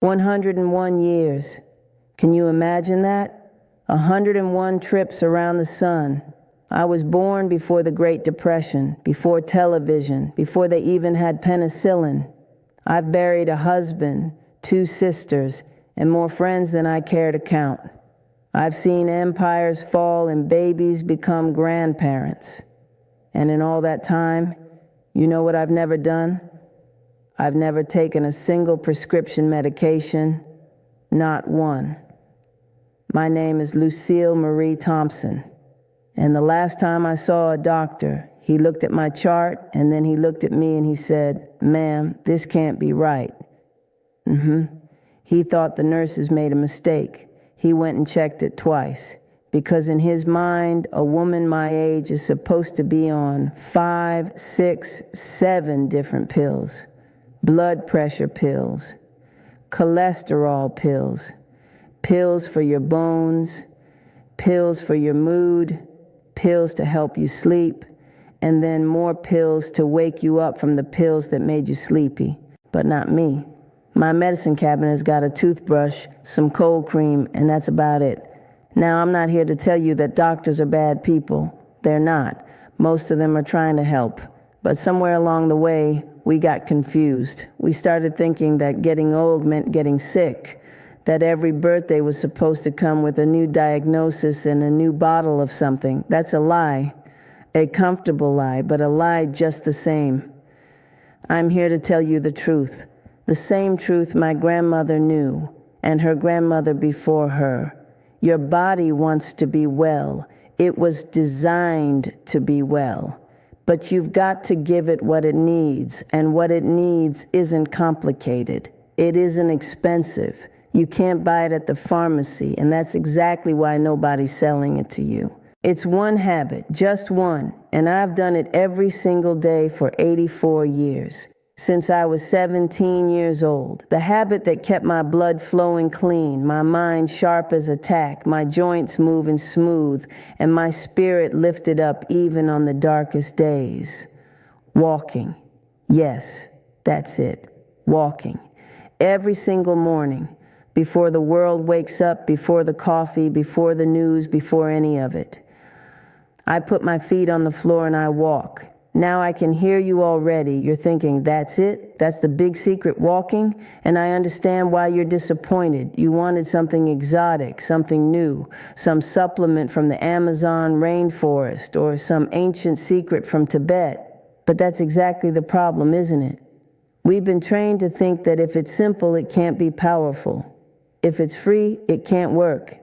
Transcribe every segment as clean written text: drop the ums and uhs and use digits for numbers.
101 years. Can you imagine that? 101 trips around the sun. I was born before the Great Depression, before television, before they even had penicillin. I've buried a husband, 2 sisters, and more friends than I care to count. I've seen empires fall and babies become grandparents. And in all that time, you know what I've never done? I've never taken a single prescription medication, not one. My name is Lucille Marie Thompson. And the last time I saw a doctor, he looked at my chart and then he looked at me and he said, "Ma'am, this can't be right." He thought the nurses made a mistake. He went and checked it twice. Because in his mind, a woman my age is supposed to be on 5, 6, 7 different pills. Blood pressure pills, cholesterol pills, pills for your bones, pills for your mood, pills to help you sleep, and then more pills to wake you up from the pills that made you sleepy. But not me. My medicine cabinet has got a toothbrush, some cold cream, and that's about it. Now, I'm not here to tell you that doctors are bad people. They're not. Most of them are trying to help. But somewhere along the way, we got confused. We started thinking that getting old meant getting sick, that every birthday was supposed to come with a new diagnosis and a new bottle of something. That's a lie. A comfortable lie, but a lie just the same. I'm here to tell you the truth. The same truth my grandmother knew, and her grandmother before her. Your body wants to be well. It was designed to be well. But you've got to give it what it needs, and what it needs isn't complicated. It isn't expensive. You can't buy it at the pharmacy, and that's exactly why nobody's selling it to you. It's one habit, just one, and I've done it every single day for 84 years. Since I was 17 years old, the habit that kept my blood flowing clean, my mind sharp as a tack, my joints moving smooth, and my spirit lifted up even on the darkest days. Walking. Yes, that's it. Walking. Every single morning, before the world wakes up, before the coffee, before the news, before any of it. I put my feet on the floor and I walk. Now I can hear you already. You're thinking, that's it? That's the big secret, walking? And I understand why you're disappointed. You wanted something exotic, something new, some supplement from the Amazon rainforest or some ancient secret from Tibet. But that's exactly the problem, isn't it? We've been trained to think that if it's simple, it can't be powerful. If it's free, it can't work.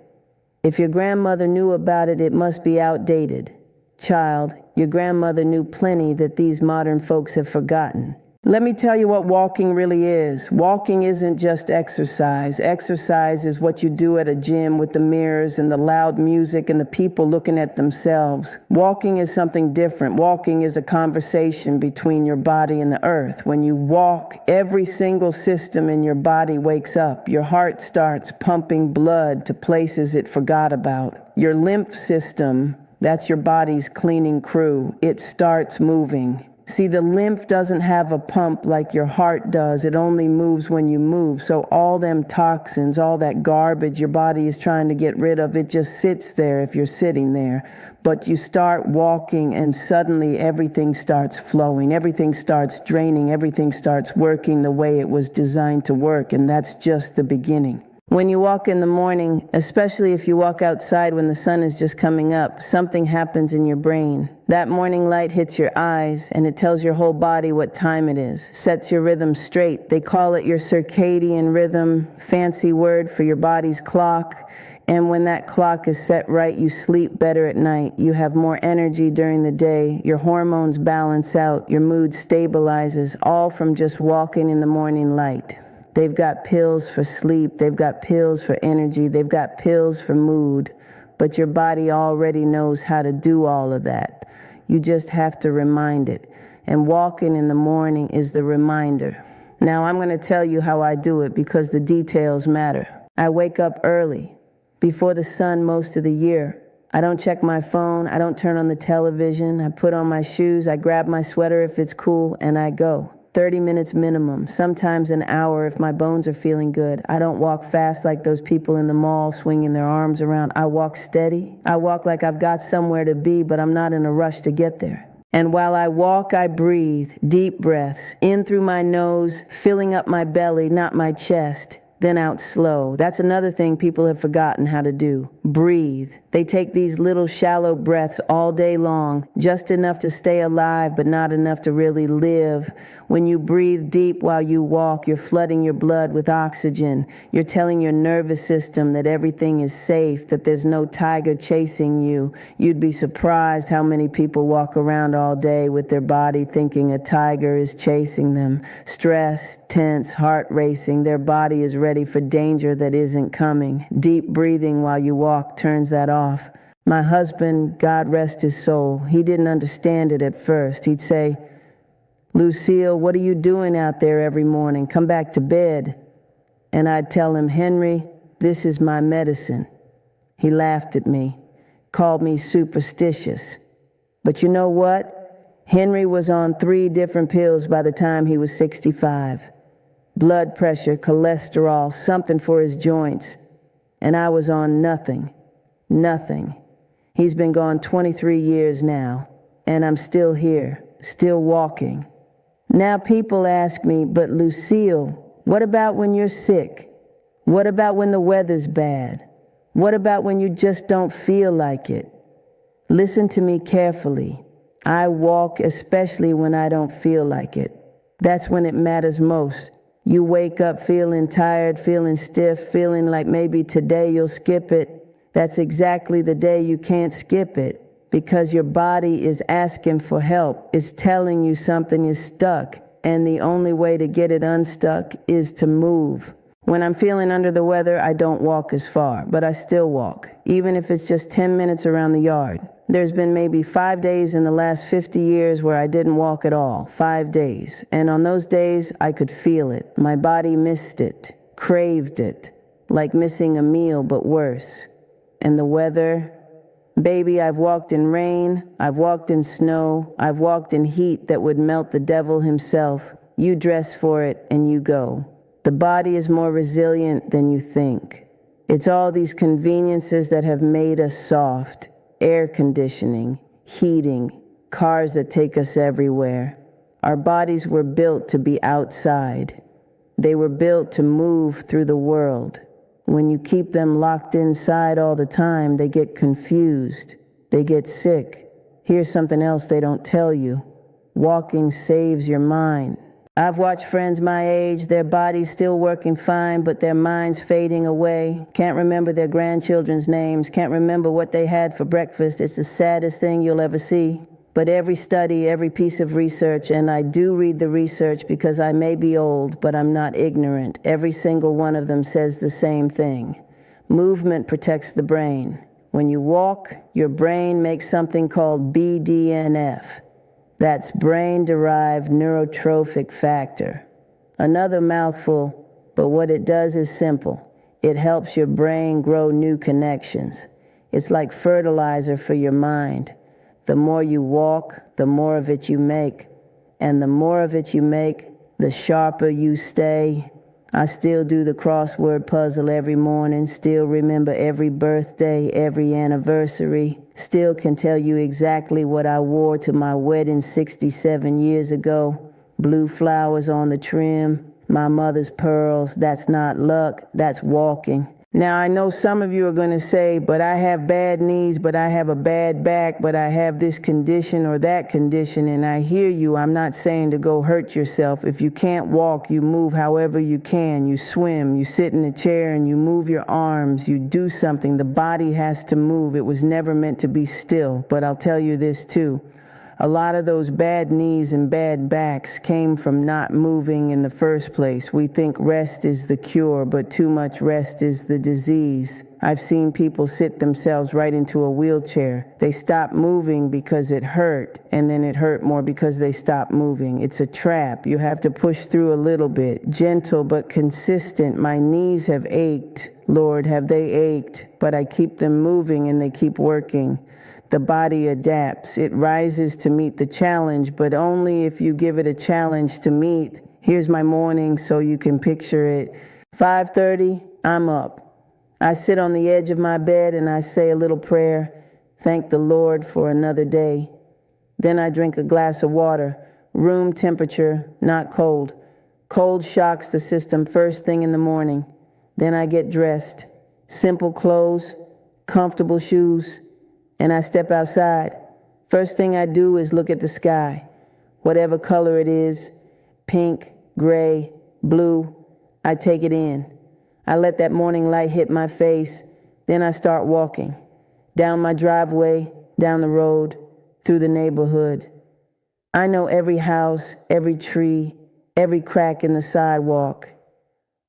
If your grandmother knew about it, it must be outdated. Child, your grandmother knew plenty that these modern folks have forgotten. Let me tell you what walking really is. Walking isn't just exercise. Exercise is what you do at a gym with the mirrors and the loud music and the people looking at themselves. Walking is something different. Walking is a conversation between your body and the earth. When you walk, every single system in your body wakes up. Your heart starts pumping blood to places it forgot about. Your lymph system, that's your body's cleaning crew. It starts moving. See, the lymph doesn't have a pump like your heart does. It only moves when you move. So all them toxins, all that garbage your body is trying to get rid of, it just sits there if you're sitting there. But you start walking and suddenly everything starts flowing. Everything starts draining. Everything starts working the way it was designed to work. And that's just the beginning. When you walk in the morning, especially if you walk outside when the sun is just coming up, something happens in your brain. That morning light hits your eyes and it tells your whole body what time it is, sets your rhythm straight. They call it your circadian rhythm, fancy word for your body's clock. And when that clock is set right, you sleep better at night. You have more energy during the day. Your hormones balance out. Your mood stabilizes, all from just walking in the morning light. They've got pills for sleep, they've got pills for energy, they've got pills for mood, but your body already knows how to do all of that. You just have to remind it. And walking in the morning is the reminder. Now I'm going to tell you how I do it because the details matter. I wake up early, before the sun most of the year. I don't check my phone, I don't turn on the television, I put on my shoes, I grab my sweater if it's cool, and I go. 30 minutes minimum, sometimes an hour if my bones are feeling good. I don't walk fast like those people in the mall swinging their arms around. I walk steady. I walk like I've got somewhere to be, but I'm not in a rush to get there. And while I walk, I breathe, deep breaths, in through my nose, filling up my belly, not my chest, then out slow. That's another thing people have forgotten how to do. Breathe. They take these little shallow breaths all day long, just enough to stay alive, but not enough to really live. When you breathe deep while you walk, you're flooding your blood with oxygen. You're telling your nervous system that everything is safe, that there's no tiger chasing you. You'd be surprised how many people walk around all day with their body thinking a tiger is chasing them. Stress, tense, heart racing. Their body is ready for danger that isn't coming. Deep breathing while you walk turns that off. My husband, God rest his soul, he didn't understand it at first. He'd say, "Lucille, what are you doing out there every morning? Come back to bed." And I'd tell him, "Henry, this is my medicine." He laughed at me, called me superstitious. But you know what? Henry was on 3 different pills by the time he was 65. Blood pressure, cholesterol, something for his joints. And I was on nothing. Nothing. He's been gone 23 years now, and I'm still here, still walking. Now people ask me, "But Lucille, what about when you're sick? What about when the weather's bad? What about when you just don't feel like it?" Listen to me carefully. I walk especially when I don't feel like it. That's when it matters most. You wake up feeling tired, feeling stiff, feeling like maybe today you'll skip it. That's exactly the day you can't skip it, because your body is asking for help. It's telling you something is stuck, and the only way to get it unstuck is to move. When I'm feeling under the weather, I don't walk as far, but I still walk, even if it's just 10 minutes around the yard. There's been maybe 5 days in the last 50 years where I didn't walk at all, 5 days. And on those days, I could feel it. My body missed it, craved it, like missing a meal, but worse. And the weather, baby, I've walked in rain, I've walked in snow, I've walked in heat that would melt the devil himself. You dress for it and you go. The body is more resilient than you think. It's all these conveniences that have made us soft. Air conditioning, heating, cars that take us everywhere. Our bodies were built to be outside. They were built to move through the world. When you keep them locked inside all the time, they get confused. They get sick. Here's something else they don't tell you. Walking saves your mind. I've watched friends my age, their bodies still working fine, but their minds fading away. Can't remember their grandchildren's names, can't remember what they had for breakfast. It's the saddest thing you'll ever see. But every study, every piece of research, and I do read the research because I may be old, but I'm not ignorant. Every single one of them says the same thing. Movement protects the brain. When you walk, your brain makes something called BDNF. That's brain-derived neurotrophic factor. Another mouthful, but what it does is simple. It helps your brain grow new connections. It's like fertilizer for your mind. The more you walk, the more of it you make. And the more of it you make, the sharper you stay. I still do the crossword puzzle every morning, still remember every birthday, every anniversary, still can tell you exactly what I wore to my wedding 67 years ago. Blue flowers on the trim, my mother's pearls. That's not luck, that's walking. Now, I know some of you are going to say, "But I have bad knees, but I have a bad back, but I have this condition or that condition," and I hear you. I'm not saying to go hurt yourself. If you can't walk, you move however you can. You swim, you sit in a chair and you move your arms, you do something. The body has to move. It was never meant to be still. But I'll tell you this too. A lot of those bad knees and bad backs came from not moving in the first place. We think rest is the cure, but too much rest is the disease. I've seen people sit themselves right into a wheelchair. They stopped moving because it hurt, and then it hurt more because they stopped moving. It's a trap. You have to push through a little bit. Gentle but consistent. My knees have ached. Lord, have they ached, but I keep them moving and they keep working. The body adapts. It rises to meet the challenge, but only if you give it a challenge to meet. Here's my morning so you can picture it. 5:30, I'm up. I sit on the edge of my bed and I say a little prayer. Thank the Lord for another day. Then I drink a glass of water, room temperature, not cold. Cold shocks the system first thing in the morning. Then I get dressed. Simple clothes, comfortable shoes, and I step outside. First thing I do is look at the sky. Whatever color it is, pink, gray, blue, I take it in. I let that morning light hit my face. Then I start walking. Down my driveway, down the road, through the neighborhood. I know every house, every tree, every crack in the sidewalk.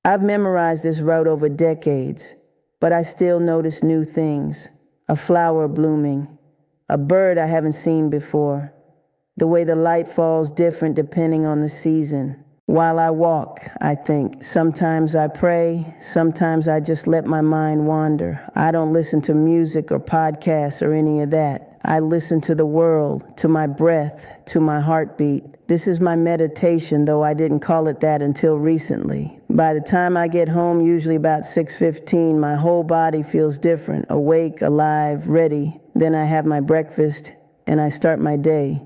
I've memorized this route over decades, but I still notice new things. A flower blooming, a bird I haven't seen before, the way the light falls different depending on the season. While I walk, I think. Sometimes I pray, sometimes I just let my mind wander. I don't listen to music or podcasts or any of that. I listen to the world, to my breath, to my heartbeat. This is my meditation, though I didn't call it that until recently. By the time I get home, usually about 6:15, my whole body feels different, awake, alive, ready. Then I have my breakfast and I start my day.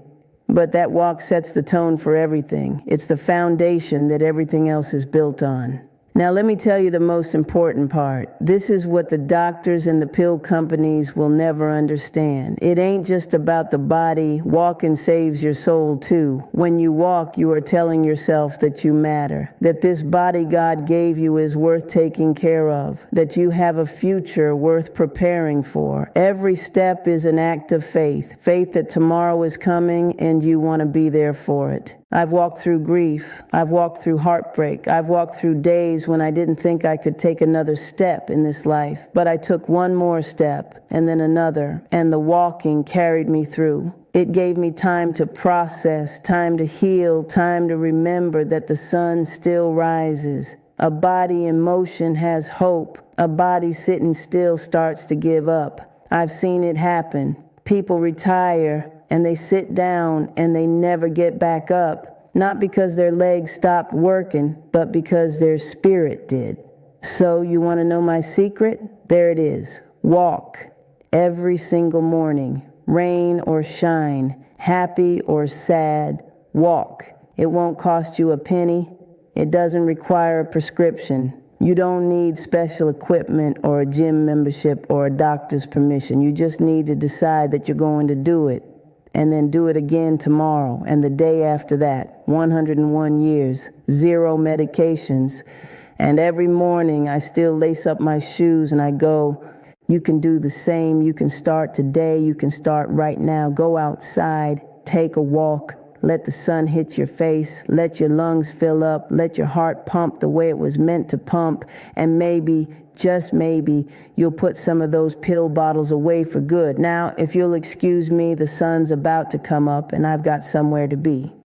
But that walk sets the tone for everything. It's the foundation that everything else is built on. Now let me tell you the most important part. This is what the doctors and the pill companies will never understand. It ain't just about the body. Walking saves your soul too. When you walk, you are telling yourself that you matter, that this body God gave you is worth taking care of, that you have a future worth preparing for. Every step is an act of faith, faith that tomorrow is coming and you want to be there for it. I've walked through grief. I've walked through heartbreak. I've walked through days when I didn't think I could take another step in this life. But I took one more step and then another, and the walking carried me through. It gave me time to process, time to heal, time to remember that the sun still rises. A body in motion has hope. A body sitting still starts to give up. I've seen it happen. People retire and they sit down and they never get back up, not because their legs stopped working, but because their spirit did. So you want to know my secret? There it is. Walk every single morning, rain or shine, happy or sad. Walk. It won't cost you a penny. It doesn't require a prescription. You don't need special equipment or a gym membership or a doctor's permission. You just need to decide that you're going to do it. And then do it again tomorrow and the day after that. 101 years, 0 medications. And every morning I still lace up my shoes and I go, you can do the same. You can start today. You can start right now. Go outside, take a walk, let the sun hit your face, let your lungs fill up, let your heart pump the way it was meant to pump, and maybe, just maybe, you'll put some of those pill bottles away for good. Now, if you'll excuse me, the sun's about to come up and I've got somewhere to be.